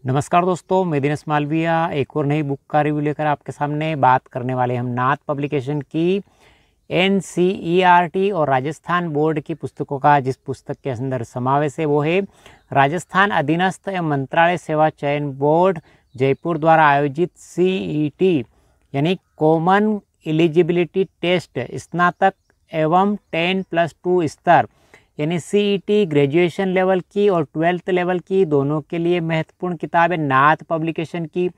नमस्कार दोस्तों, मैं दिनेश मालविया एक और नई बुक का रिव्यू लेकर आपके सामने बात करने वाले हम नाथ पब्लिकेशन की NCERT और राजस्थान बोर्ड की पुस्तकों का। जिस पुस्तक के अंदर समावेश है वो है राजस्थान अधीनस्थ एवं मंत्रालय सेवा चयन बोर्ड जयपुर द्वारा आयोजित CET यानी कॉमन एलिजिबिलिटी टेस्ट स्नातक एवं 10+2 स्तर यानी CET ग्रेजुएशन लेवल की और 12th लेवल की दोनों के लिए महत्वपूर्ण किताब है नाथ पब्लिकेशन की।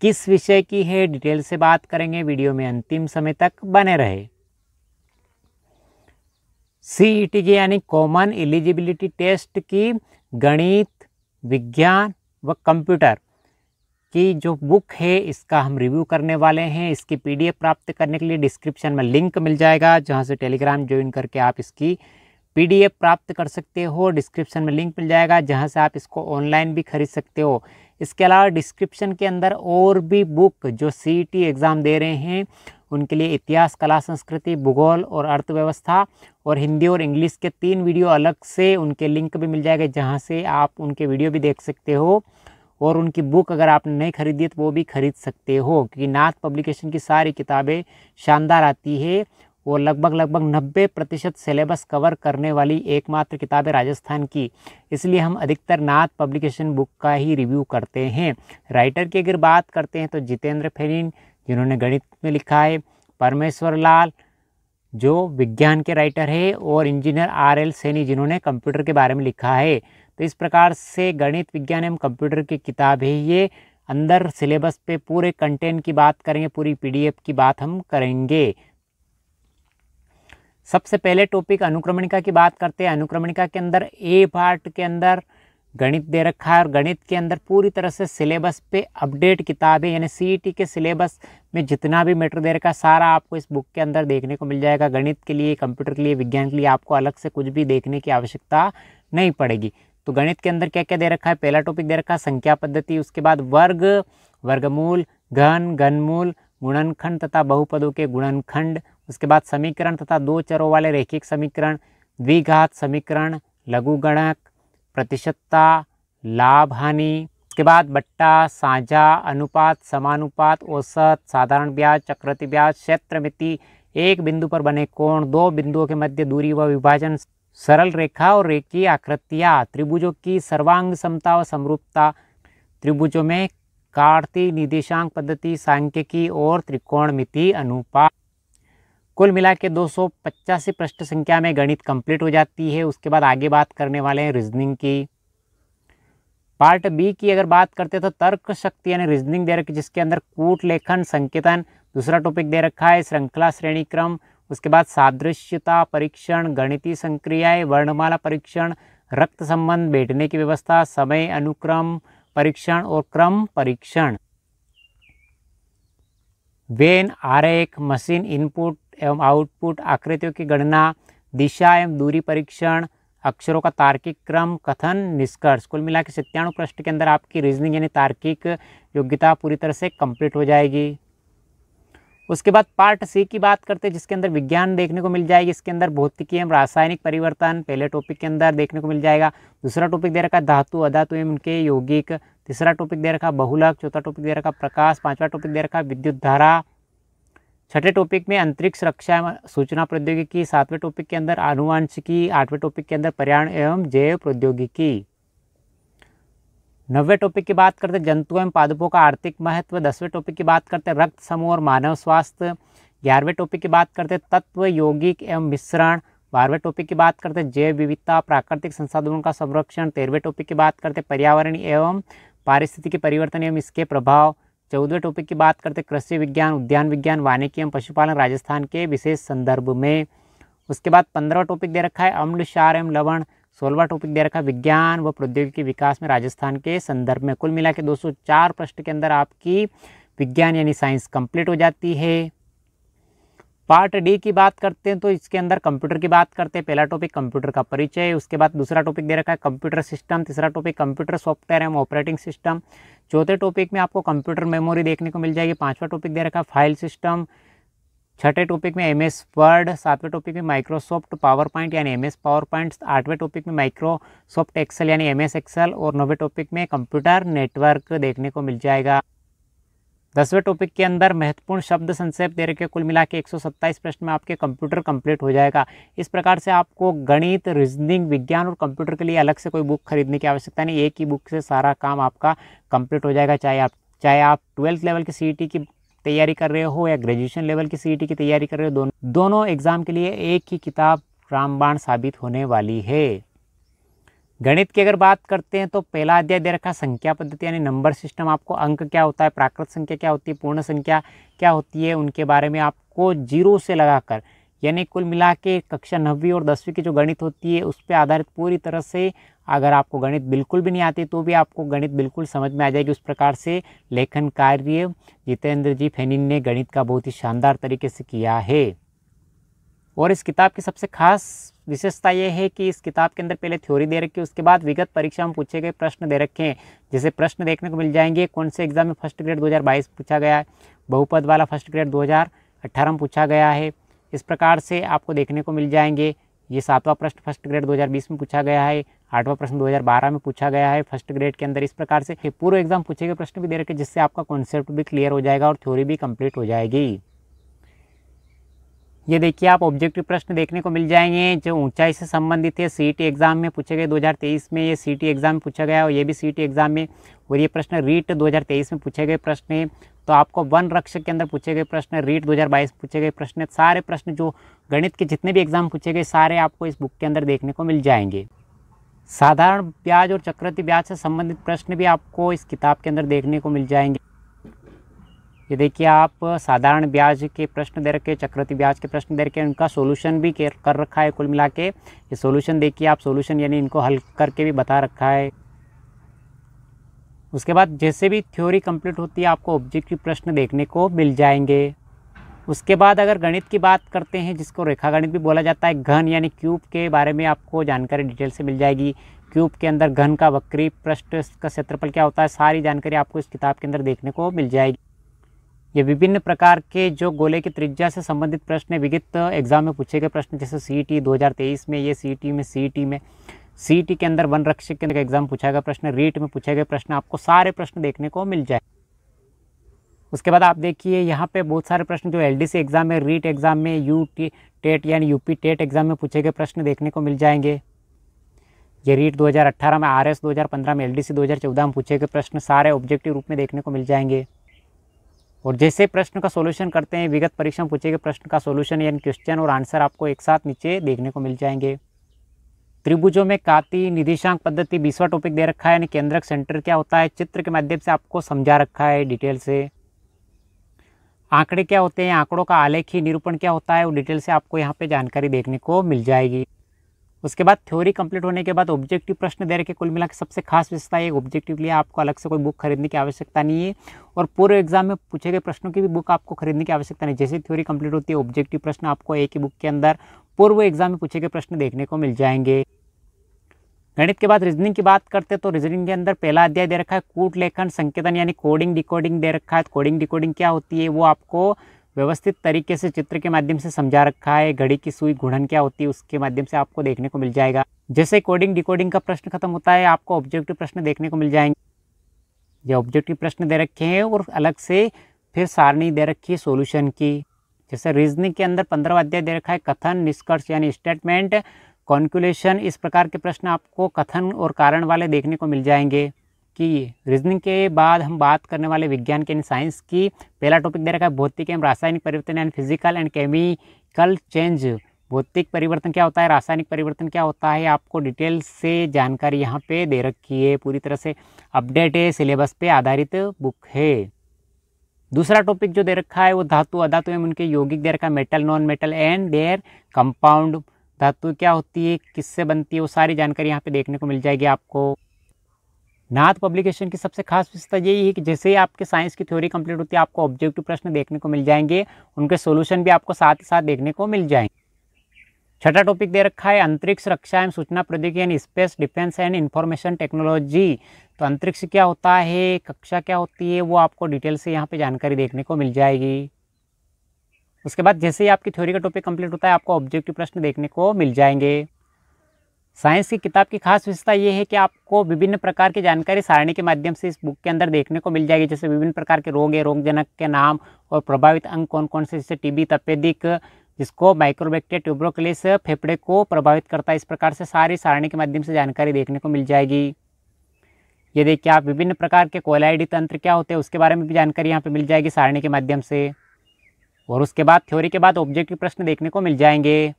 किस विषय की है डिटेल से बात करेंगे, वीडियो में अंतिम समय तक बने रहे। CET की यानी कॉमन एलिजिबिलिटी टेस्ट की गणित, विज्ञान व कंप्यूटर की जो बुक है इसका हम रिव्यू करने वाले हैं। इसकी PDF प्राप्त करने के लिए डिस्क्रिप्शन में लिंक मिल जाएगा, जहां से टेलीग्राम ज्वाइन करके आप इसकी PDF प्राप्त कर सकते हो। डिस्क्रिप्शन में लिंक मिल जाएगा जहां से आप इसको ऑनलाइन भी खरीद सकते हो। इसके अलावा डिस्क्रिप्शन के अंदर और भी बुक जो CET एग्ज़ाम दे रहे हैं उनके लिए इतिहास, कला, संस्कृति, भूगोल और अर्थव्यवस्था और हिंदी और इंग्लिश के 3 वीडियो अलग से उनके लिंक भी मिल जाएगा, जहां से आप उनके वीडियो भी देख सकते हो और उनकी बुक अगर आपने नहीं खरीदी तो वो भी खरीद सकते हो, क्योंकि नाथ पब्लिकेशन की सारी किताबें शानदार आती है और लगभग 90% सिलेबस कवर करने वाली एकमात्र किताब है राजस्थान की। इसलिए हम अधिकतर नाथ पब्लिकेशन बुक का ही रिव्यू करते हैं। राइटर की अगर बात करते हैं तो जितेंद्र फेरिन जिन्होंने गणित में लिखा है, परमेश्वर लाल जो विज्ञान के राइटर है और इंजीनियर RL सैनी जिन्होंने कंप्यूटर के बारे में लिखा है। तो इस प्रकार से गणित, विज्ञान एवं कंप्यूटर की किताब है ये। अंदर सिलेबस पे पूरे कंटेंट की बात करेंगे, पूरी PDF की बात हम करेंगे। सबसे पहले टॉपिक अनुक्रमणिका की बात करते हैं। अनुक्रमणिका के अंदर A पार्ट के अंदर गणित दे रखा है और गणित के अंदर पूरी तरह से सिलेबस पे अपडेट किताब है, यानी CET के सिलेबस में जितना भी मैटर दे रखा है सारा आपको इस बुक के अंदर देखने को मिल जाएगा। गणित के लिए, कंप्यूटर के लिए, विज्ञान के लिए आपको अलग से कुछ भी देखने की आवश्यकता नहीं पड़ेगी। तो गणित के अंदर क्या क्या दे रखा है, पहला टॉपिक दे रखा है संख्या पद्धति, उसके बाद वर्ग, वर्गमूल, घन, घनमूल, गुणनखंड तथा बहुपदों के गुणनखंड, उसके बाद समीकरण तथा 2 चरों वाले रैखिक समीकरण, द्विघात समीकरण, लघुगणक, प्रतिशतता, लाभ हानि, उसके बाद बट्टा, साझा, अनुपात, समानुपात, औसत, साधारण ब्याज, चक्रवृद्धि ब्याज, क्षेत्रमिति, एक बिंदु पर बने कोण, 2 बिंदुओं के मध्य दूरी व विभाजन, सरल रेखा और रेखीय आकृतियाँ, त्रिभुजों की सर्वांग समता व समरूपता, त्रिभुजों में कार्तीय निर्देशांक पद्धति, सांख्यिकी और त्रिकोणमिति अनुपात। कुल मिला के 285 पृष्ठ संख्या में गणित कंप्लीट हो जाती है। उसके बाद आगे बात करने वाले हैं रीजनिंग की। पार्ट B की अगर बात करते हैं तो तर्क शक्ति यानी रीजनिंग दे रखी, जिसके अंदर कूट, लेखन, संकेतन, दूसरा टॉपिक दे रखा है श्रृंखला, श्रेणी क्रम, उसके बाद सादृश्यता परीक्षण, गणितीय संक्रियाएं, वर्णमाला परीक्षण, रक्त संबंध, बैठने की व्यवस्था, समय अनुक्रम परीक्षण और क्रम परीक्षण, वेन, आरेख, मशीन इनपुट एवं आउटपुट, आकृतियों की गणना, दिशा एवं दूरी परीक्षण, अक्षरों का तार्किक क्रम, कथन, निष्कर्ष। कुल मिला के 97 पृष्ठ के अंदर आपकी रीजनिंग यानी तार्किक योग्यता पूरी तरह से कंप्लीट हो जाएगी। उसके बाद पार्ट C की बात करते हैं, जिसके अंदर विज्ञान देखने को मिल जाएगी। इसके अंदर भौतिकी एवं रासायनिक परिवर्तन पहले टॉपिक के अंदर देखने को मिल जाएगा। दूसरा टॉपिक दे रखा धातु, अधातु एवं उनके यौगिक, तीसरा टॉपिक दे रखा बहुलक, चौथा टॉपिक दे रखा प्रकाश, पांचवा टॉपिक दे रखा विद्युत धारा, छठे टॉपिक में अंतरिक्ष रक्षा एवं सूचना प्रौद्योगिकी, सातवें टॉपिक के अंदर आनुवंशिकी, आठवें टॉपिक के अंदर पर्यावरण एवं जैव प्रौद्योगिकी, 9वें टॉपिक की बात करते हैं जंतु एवं पादपों का आर्थिक महत्व, 10वें टॉपिक की बात करते हैं रक्त समूह और मानव स्वास्थ्य, 11वें टॉपिक की बात करते हैं तत्व, यौगिक एवं मिश्रण, 12वें टॉपिक की बात करते हैं जैव विविधता, प्राकृतिक संसाधनों का संरक्षण, 13वें टॉपिक की बात करते हैं पर्यावरण एवं पारिस्थितिकी परिवर्तन एवं इसके प्रभाव, 14वें टॉपिक की बात करते हैं कृषि विज्ञान, उद्यान विज्ञान, वानिकी एवं पशुपालन राजस्थान के विशेष संदर्भ में। उसके बाद 15वां टॉपिक दे रखा है अम्ल, क्षार एवं लवण, 16वां टॉपिक दे रखा है विज्ञान व प्रौद्योगिकी विकास में राजस्थान के संदर्भ में। कुल मिला के 204 पृष्ठ के अंदर आपकी विज्ञान यानी साइंस कंप्लीट हो जाती है। पार्ट D की बात करते हैं तो इसके अंदर कंप्यूटर की बात करते हैं। पहला टॉपिक कंप्यूटर का परिचय, उसके बाद दूसरा टॉपिक दे रखा है कंप्यूटर सिस्टम, तीसरा टॉपिक कंप्यूटर सॉफ्टवेयर एवं ऑपरेटिंग सिस्टम, चौथे टॉपिक में आपको कंप्यूटर मेमोरी देखने को मिल जाएगी, पांचवा टॉपिक दे रखा है फाइल सिस्टम, छठे टॉपिक में MS वर्ड, सातवें टॉपिक में माइक्रोसॉफ्ट पावर पॉइंट यानी MS पावर पॉइंट, आठवें टॉपिक में माइक्रोसॉफ्ट एक्सेल यानी MS एक्सेल और नौवें टॉपिक में कंप्यूटर नेटवर्क देखने को मिल जाएगा। 10वें टॉपिक के अंदर महत्वपूर्ण शब्द संक्षेप दे रखे, कुल मिला के 127 प्रश्न में आपके कंप्यूटर कंप्लीट हो जाएगा। इस प्रकार से आपको गणित, रीजनिंग, विज्ञान और कंप्यूटर के लिए अलग से कोई बुक खरीदने की आवश्यकता नहीं, एक ही बुक से सारा काम आपका कंप्लीट हो जाएगा। चाहे आप 12th लेवल की CET की तैयारी कर रहे हो या ग्रेजुएशन लेवल की CET की तैयारी कर रहे हो, दोनों एग्जाम के लिए एक ही किताब रामबाण साबित होने वाली है। गणित की अगर बात करते हैं तो पहला अध्याय दे रखा संख्या पद्धति यानी नंबर सिस्टम, आपको अंक क्या होता है, प्राकृत संख्या क्या होती है, पूर्ण संख्या क्या होती है, उनके बारे में आपको 0 से लगाकर यानी कुल मिला के कक्षा 9वीं और 10वीं की जो गणित होती है उस पर आधारित पूरी तरह से, अगर आपको गणित बिल्कुल भी नहीं आती तो भी आपको गणित बिल्कुल समझ में आ जाएगी। उस प्रकार से लेखन कार्य जितेंद्र जी फैनिन ने गणित का बहुत ही शानदार तरीके से किया है। और इस किताब की सबसे खास विशेषता ये है कि इस किताब के अंदर पहले थ्योरी दे रखी है, उसके बाद विगत परीक्षा में पूछे गए प्रश्न दे रखे हैं। जैसे प्रश्न देखने को मिल जाएंगे कौन से एग्जाम में फर्स्ट ग्रेड 2022 पूछा गया है, बहुपद वाला फर्स्ट ग्रेड 2018 में पूछा गया है, इस प्रकार से आपको देखने को मिल जाएंगे। ये 7वां प्रश्न फर्स्ट ग्रेड 2020 में पूछा गया है, 8वां प्रश्न 2012 में पूछा गया है फर्स्ट ग्रेड के अंदर। इस प्रकार से पूर्व एग्जाम पूछे गए प्रश्न भी दे रखे, जिससे आपका कॉन्सेप्ट भी क्लियर हो जाएगा और थ्योरी भी कंप्लीट हो जाएगी। ये देखिए आप ऑब्जेक्टिव प्रश्न देखने को मिल जाएंगे जो ऊंचाई से संबंधित है, CET एग्जाम में पूछे गए 2023 में, ये CET एग्जाम में पूछा गया और ये भी CET एग्जाम में, और ये प्रश्न रीट 2023 में पूछे गए प्रश्न है। तो आपको वन रक्षक के अंदर पूछे गए प्रश्न, रीट 2022 में पूछे गए प्रश्न, सारे प्रश्न जो गणित के जितने भी एग्जाम पूछे गए सारे आपको इस बुक के अंदर देखने को मिल जाएंगे। साधारण ब्याज और चक्रवृद्धि ब्याज से संबंधित प्रश्न भी आपको इस किताब के अंदर देखने को मिल जाएंगे। ये देखिए आप साधारण ब्याज के प्रश्न दे रखे, चक्रवृद्धि ब्याज के प्रश्न दे रखे, उनका सॉल्यूशन भी कर रखा है। कुल मिला के ये सॉल्यूशन देखिए आप, सॉल्यूशन यानी इनको हल करके भी बता रखा है। उसके बाद जैसे भी थ्योरी कंप्लीट होती है आपको ऑब्जेक्टिव प्रश्न देखने को मिल जाएंगे। उसके बाद अगर गणित की बात करते हैं जिसको रेखा गणित भी बोला जाता है, घन यानी क्यूब के बारे में आपको जानकारी डिटेल से मिल जाएगी। क्यूब के अंदर घन का वक्री पृष्ठ का क्षेत्रफल क्या होता है, सारी जानकारी आपको इस किताब के अंदर देखने को मिल जाएगी। ये विभिन्न प्रकार के जो गोले की त्रिज्या से संबंधित प्रश्न विगत एग्जाम में पूछे गए प्रश्न, जैसे CET 2023 में, ये CET के अंदर वन रक्षक के अंदर एग्जाम पूछा गया प्रश्न, रीट में पूछे गए प्रश्न, आपको सारे प्रश्न देखने को मिल जाए। उसके बाद आप देखिए यहाँ पे बहुत सारे प्रश्न जो LDC एग्जाम में, रीट एग्जाम में, UT टेट यानी UP टेट एग्जाम में पूछे गए प्रश्न देखने को मिल जाएंगे। ये रीट 2018 में, RS 2015 में, LDC 2014 में पूछे गए प्रश्न सारे ऑब्जेक्टिव रूप में देखने को मिल जाएंगे। और जैसे प्रश्न का सॉल्यूशन करते हैं, विगत परीक्षा में पूछे गए प्रश्न का सॉल्यूशन यानी क्वेश्चन और आंसर आपको एक साथ नीचे देखने को मिल जाएंगे। त्रिभुजों में काती निर्देशांक पद्धति 20वां टॉपिक दे रखा है, यानी केंद्रक सेंटर क्या होता है, चित्र के माध्यम से आपको समझा रखा है डिटेल से। आंकड़े क्या होते हैं, आंकड़ों का आलेखी निरूपण क्या होता है, वो डिटेल से आपको यहाँ पे जानकारी देखने को मिल जाएगी। उसके बाद थ्योरी कंप्लीट होने के बाद ऑब्जेक्टिव प्रश्न दे रखे, कुल मिला के सबसे खास विशेषता है ऑब्जेक्टिव के लिए आपको अलग से कोई बुक खरीदने की आवश्यकता नहीं है, और पूर्व एग्जाम में पूछे गए प्रश्नों की भी बुक आपको खरीदने की आवश्यकता नहीं। जैसे थ्योरी कंप्लीट होती है ऑब्जेक्टिव प्रश्न आपको एक ही बुक के अंदर पूर्व एग्जाम में पूछे गए प्रश्न देखने को मिल जाएंगे। गणित के बाद रीजनिंग की बात करते हैं तो रीजनिंग के अंदर पहला अध्याय दे रखा है कूट लेखन संकेतन यानी कोडिंग डिकोडिंग दे रखा है। कोडिंग डिकोडिंग क्या होती है वो आपको व्यवस्थित तरीके से चित्र के माध्यम से समझा रखा है। घड़ी की सुई घूर्णन क्या होती है उसके माध्यम से आपको देखने को मिल जाएगा। जैसे कोडिंग डिकोडिंग का प्रश्न खत्म होता है आपको ऑब्जेक्टिव प्रश्न देखने को मिल जाएंगे। ये ऑब्जेक्टिव प्रश्न दे रखे हैं और अलग से फिर सारणी दे रखी है सॉल्यूशन की। जैसे रीजनिंग के अंदर 15वां अध्याय दे रखा है कथन निष्कर्ष यानी स्टेटमेंट कॉन्क्लूशन। इस प्रकार के प्रश्न आपको कथन और कारण वाले देखने को मिल जाएंगे। कि रीजनिंग के बाद हम बात करने वाले विज्ञान के साइंस की पहला टॉपिक दे रखा है भौतिक एवं रासायनिक परिवर्तन यानी फिजिकल एंड केमिकल चेंज। भौतिक परिवर्तन क्या होता है, रासायनिक परिवर्तन क्या होता है, आपको डिटेल से जानकारी यहाँ पे दे रखी है। पूरी तरह से अपडेट है, सिलेबस पे आधारित बुक है। दूसरा टॉपिक जो दे रखा है वो धातु अधातु एवं उनके यौगिक दे रखा है metal non metal and there compound. धातु क्या होती है, किससे बनती है, वो सारी जानकारी यहाँ पे देखने को मिल जाएगी आपको। नाथ पब्लिकेशन की सबसे खास विशेषता यही है कि जैसे ही आपके साइंस की थ्योरी कंप्लीट होती है आपको ऑब्जेक्टिव प्रश्न देखने को मिल जाएंगे, उनके सॉल्यूशन भी आपको साथ ही साथ देखने को मिल जाएंगे। छठा टॉपिक दे रखा है अंतरिक्ष रक्षा एवं सूचना प्रौद्योगिकी यानी space defence and information technology. तो अंतरिक्ष क्या होता है, कक्षा क्या होती है, वो आपको डिटेल से यहाँ पे जानकारी देखने को मिल जाएगी। उसके बाद जैसे ही आपकी थ्योरी का टॉपिक कंप्लीट होता है आपको ऑब्जेक्टिव प्रश्न देखने को मिल जाएंगे। साइंस की किताब की खास विशेषता ये है कि आपको विभिन्न प्रकार की जानकारी सारणी के माध्यम से इस बुक के अंदर देखने को मिल जाएगी। जैसे विभिन्न प्रकार के रोग है, रोगजनक के नाम और प्रभावित अंग कौन कौन से, जैसे टीबी, तपेदिक, जिसको माइक्रोबैक्टीरिया ट्यूबरकुलोसिस फेफड़े को प्रभावित करता है। इस प्रकार से सारी सारणी के माध्यम से जानकारी देखने को मिल जाएगी। ये देखिए आप विभिन्न प्रकार के कोलाइडी तंत्र क्या होते हैं उसके बारे में भी जानकारी यहाँ पे मिल जाएगी सारणी के माध्यम से। और उसके बाद थ्योरी के बाद ऑब्जेक्टिव प्रश्न देखने को मिल जाएंगे।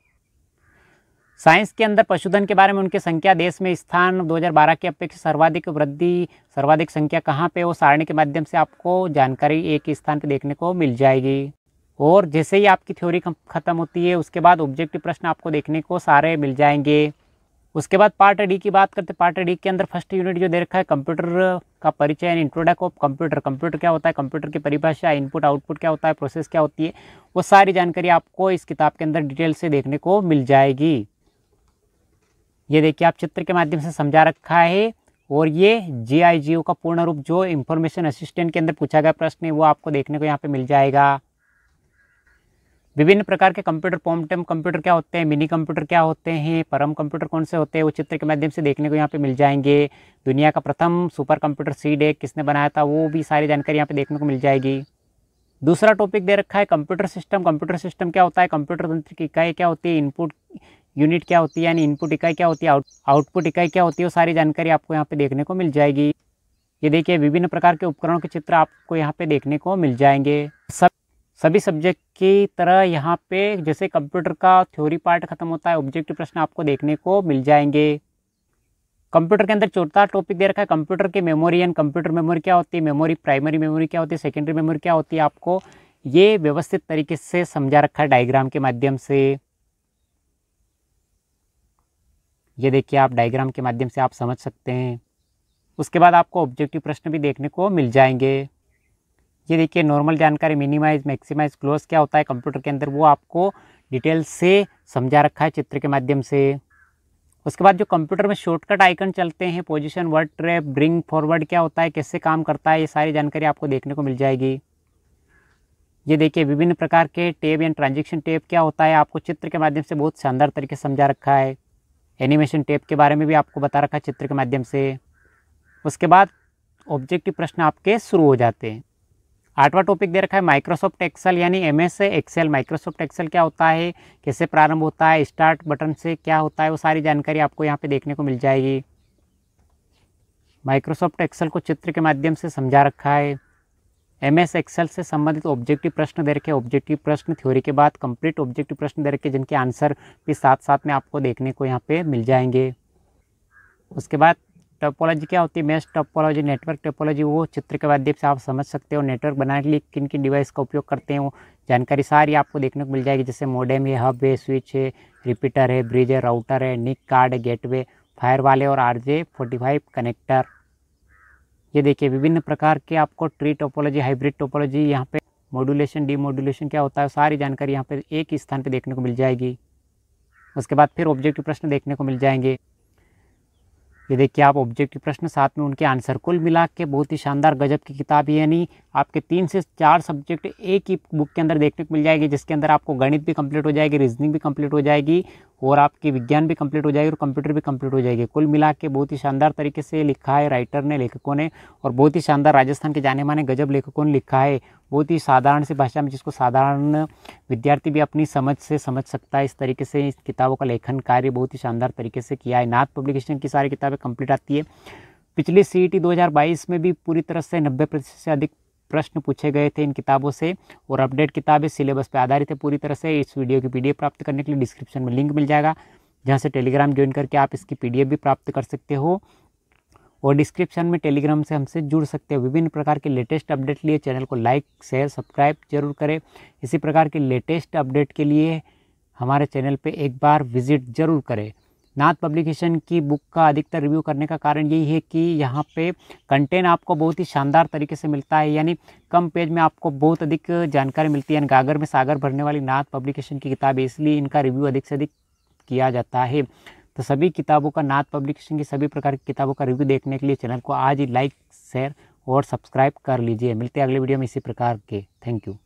साइंस के अंदर पशुधन के बारे में उनकी संख्या, देश में स्थान, 2012 की अपेक्षा सर्वाधिक वृद्धि, सर्वाधिक संख्या कहाँ पे, वो सारणी के माध्यम से आपको जानकारी एक स्थान पे देखने को मिल जाएगी। और जैसे ही आपकी थ्योरी खत्म होती है उसके बाद ऑब्जेक्टिव प्रश्न आपको देखने को सारे मिल जाएंगे। उसके बाद पार्ट डी की बात करते हैं। पार्ट डी के अंदर फर्स्ट यूनिट जो दे रखा है कंप्यूटर का परिचय and introduction of computer. Computer क्या होता है, कंप्यूटर की परिभाषा, इनपुट आउटपुट क्या होता है, प्रोसेस क्या होती है, वो सारी जानकारी आपको इस किताब के अंदर डिटेल से देखने को मिल जाएगी। ये देखिए आप चित्र के माध्यम से समझा रखा है। और ये GIGO का पूर्ण रूप जो इंफॉर्मेशन असिस्टेंट के अंदर पूछा गया प्रश्न है वो आपको देखने को यहाँ पे मिल जाएगा। विभिन्न प्रकार के कंप्यूटर, पॉमटेम कंप्यूटर क्या होते हैं, मिनी कंप्यूटर क्या होते हैं, परम कंप्यूटर कौन से होते हैं, वो चित्र के माध्यम से देखने को यहाँ पे मिल जाएंगे। दुनिया का प्रथम सुपर कंप्यूटर C-DEC किसने बनाया था, वो भी सारी जानकारी यहाँ पे देखने को मिल जाएगी। दूसरा टॉपिक दे रखा है कंप्यूटर सिस्टम। कंप्यूटर सिस्टम क्या होता है, कंप्यूटर तंत्र की इकाई क्या होती है, इनपुट यूनिट क्या होती है यानी इनपुट इकाई क्या होती है, आउटपुट इकाई क्या होती है, वो सारी जानकारी आपको यहाँ पे देखने को मिल जाएगी। ये देखिए विभिन्न प्रकार के उपकरणों के चित्र आपको यहाँ पे देखने को मिल जाएंगे। सभी सब्जेक्ट की तरह यहाँ पे जैसे कंप्यूटर का थ्योरी पार्ट खत्म होता है, ऑब्जेक्टिव प्रश्न आपको देखने को मिल जाएंगे। कंप्यूटर के अंदर चौथा टॉपिक दे रखा है कंप्यूटर की मेमोरी एंड कंप्यूटर मेमोरी क्या होती है, मेमोरी, प्राइमरी मेमोरी क्या होती है, सेकेंडरी मेमोरी क्या होती है, आपको ये व्यवस्थित तरीके से समझा रखा है डायग्राम के माध्यम से। ये देखिए आप डायग्राम के माध्यम से आप समझ सकते हैं। उसके बाद आपको ऑब्जेक्टिव प्रश्न भी देखने को मिल जाएंगे। ये देखिए नॉर्मल जानकारी, मिनिमाइज, मैक्सिमाइज, क्लोज क्या होता है कंप्यूटर के अंदर, वो आपको डिटेल से समझा रखा है चित्र के माध्यम से। उसके बाद जो कंप्यूटर में शॉर्टकट आइकन चलते हैं, position, word trap, bring forward क्या होता है, कैसे काम करता है, ये सारी जानकारी आपको देखने को मिल जाएगी। ये देखिए विभिन्न प्रकार के टैब या ट्रांजेक्शन टैब क्या होता है, आपको चित्र के माध्यम से बहुत शानदार तरीके से समझा रखा है। एनिमेशन टैब के बारे में भी आपको बता रखा है चित्र के माध्यम से। उसके बाद ऑब्जेक्टिव प्रश्न आपके शुरू हो जाते हैं। आठवां टॉपिक दे रखा है माइक्रोसॉफ्ट एक्सेल यानी MS एक्सेल। माइक्रोसॉफ्ट एक्सेल क्या होता है, कैसे प्रारंभ होता है, स्टार्ट बटन से क्या होता है, वो सारी जानकारी आपको यहाँ पे देखने को मिल जाएगी। माइक्रोसॉफ्ट एक्सेल को चित्र के माध्यम से समझा रखा है। MS एक्सेल से संबंधित ऑब्जेक्टिव प्रश्न दे रखे, ऑब्जेक्टिव प्रश्न थ्योरी के बाद कंप्लीट ऑब्जेक्टिव प्रश्न दे रखे जिनके आंसर भी साथ साथ में आपको देखने को यहाँ पे मिल जाएंगे। उसके बाद टोपोलॉजी क्या होती है, मैश टोपोलॉजी, नेटवर्क टोपोलॉजी, वो चित्र के माध्यम से आप समझ सकते हो। नेटवर्क बनाने के लिए किन किन डिवाइस का उपयोग करते हैं वो जानकारी सारी आपको देखने को मिल जाएगी। जैसे मॉडेम है, हब है, स्विच है, रिपीटर है, ब्रिज है, राउटर है, निक कार्ड है, गेटवे, फायरवॉल है और RJ45 कनेक्टर। ये देखिए विभिन्न प्रकार के आपको ट्री टोपोलॉजी, हाइब्रिड टोपोलॉजी, यहाँ पे मॉड्यूलेशन, डीमॉड्यूलेशन क्या होता है, सारी जानकारी यहाँ पे एक ही स्थान पे देखने को मिल जाएगी। उसके बाद फिर ऑब्जेक्टिव प्रश्न देखने को मिल जाएंगे। ये देखिए आप ऑब्जेक्टिव प्रश्न साथ में उनके आंसर, कुल मिला के बहुत ही शानदार गजब की किताब है। यानी आपके 3 से 4 सब्जेक्ट एक ही बुक के अंदर देखने को मिल जाएगी, जिसके अंदर आपको गणित भी कंप्लीट हो जाएगी, रीजनिंग भी कंप्लीट हो जाएगी और आपकी विज्ञान भी कंप्लीट हो जाएगी और कंप्यूटर भी कंप्लीट हो जाएगी। कुल मिला के बहुत ही शानदार तरीके से लिखा है राइटर ने, लेखकों ने, और बहुत ही शानदार राजस्थान के जाने माने गजब लेखकों ने लिखा है। बहुत ही साधारण सी भाषा में जिसको साधारण विद्यार्थी भी अपनी समझ से समझ सकता है। इस तरीके से इस किताबों का लेखन कार्य बहुत ही शानदार तरीके से किया है। नाथ पब्लिकेशन की सारी किताबें कंप्लीट आती है। पिछली CET 2022 में भी पूरी तरह से 90% से अधिक प्रश्न पूछे गए थे इन किताबों से और अपडेट किताबें सिलेबस पे आधारित है पूरी तरह से। इस वीडियो की PDF प्राप्त करने के लिए डिस्क्रिप्शन में लिंक मिल जाएगा, जहाँ से टेलीग्राम ज्वाइन करके आप इसकी PDF भी प्राप्त कर सकते हो और डिस्क्रिप्शन में टेलीग्राम से हमसे जुड़ सकते हो। विभिन्न प्रकार के लेटेस्ट अपडेट लिए चैनल को लाइक, शेयर, सब्सक्राइब जरूर करें। इसी प्रकार के लेटेस्ट अपडेट के लिए हमारे चैनल पे एक बार विजिट जरूर करें। नाथ पब्लिकेशन की बुक का अधिकतर रिव्यू करने का कारण यही है कि यहाँ पे कंटेंट आपको बहुत ही शानदार तरीके से मिलता है, यानी कम पेज में आपको बहुत अधिक जानकारी मिलती है। गागर में सागर भरने वाली नाथ पब्लिकेशन की किताब है, इसलिए इनका रिव्यू अधिक से अधिक किया जाता है। तो सभी किताबों का, नाथ पब्लिकेशन की सभी प्रकार की किताबों का रिव्यू देखने के लिए चैनल को आज ही लाइक, शेयर और सब्सक्राइब कर लीजिए। मिलते हैं अगले वीडियो में इसी प्रकार के। Thank you.